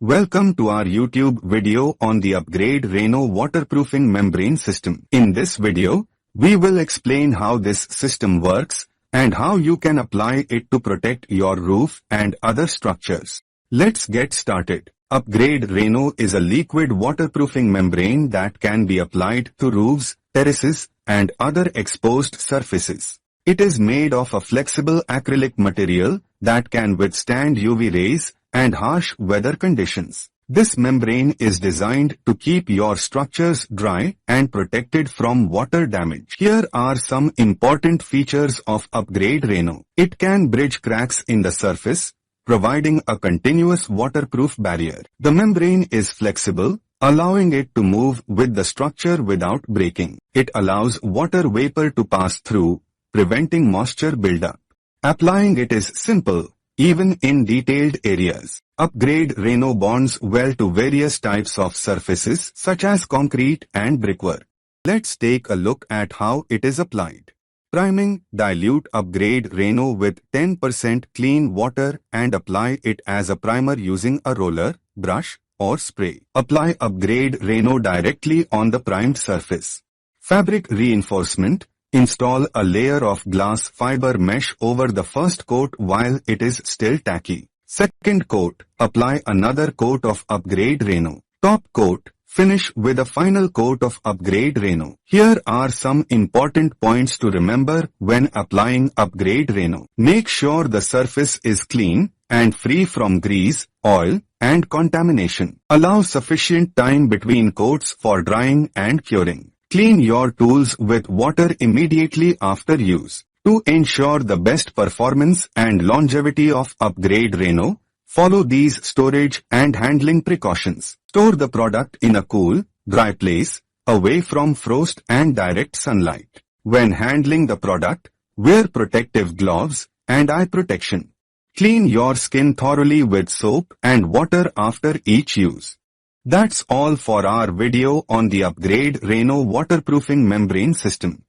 Welcome to our YouTube video on the UPGRADE RAINO waterproofing membrane system. In this video, we will explain how this system works and how you can apply it to protect your roof and other structures. Let's get started. UPGRADE RAINO is a liquid waterproofing membrane that can be applied to roofs, terraces, and other exposed surfaces. It is made of a flexible acrylic material that can withstand UV rays and harsh weather conditions. This membrane is designed to keep your structures dry and protected from water damage. Here are some important features of UPGRADE RAINO. It can bridge cracks in the surface, providing a continuous waterproof barrier. The membrane is flexible, allowing it to move with the structure without breaking. It allows water vapor to pass through, preventing moisture buildup. Applying it is simple, even in detailed areas. UPGRADE RAINO bonds well to various types of surfaces such as concrete and brickwork. Let's take a look at how it is applied. Priming: dilute UPGRADE RAINO with 10% clean water and apply it as a primer using a roller, brush, or spray. Apply UPGRADE RAINO directly on the primed surface. Fabric reinforcement: install a layer of glass fiber mesh over the first coat while it is still tacky. Second coat: apply another coat of UPGRADE RAINO. Top coat: finish with a final coat of UPGRADE RAINO. Here are some important points to remember when applying UPGRADE RAINO. Make sure the surface is clean and free from grease, oil, and contamination. Allow sufficient time between coats for drying and curing. Clean your tools with water immediately after use. To ensure the best performance and longevity of UPGRADE RAINO, follow these storage and handling precautions. Store the product in a cool, dry place, away from frost and direct sunlight. When handling the product, wear protective gloves and eye protection. Clean your skin thoroughly with soap and water after each use. That's all for our video on the UPGRADE RAINO waterproofing membrane system.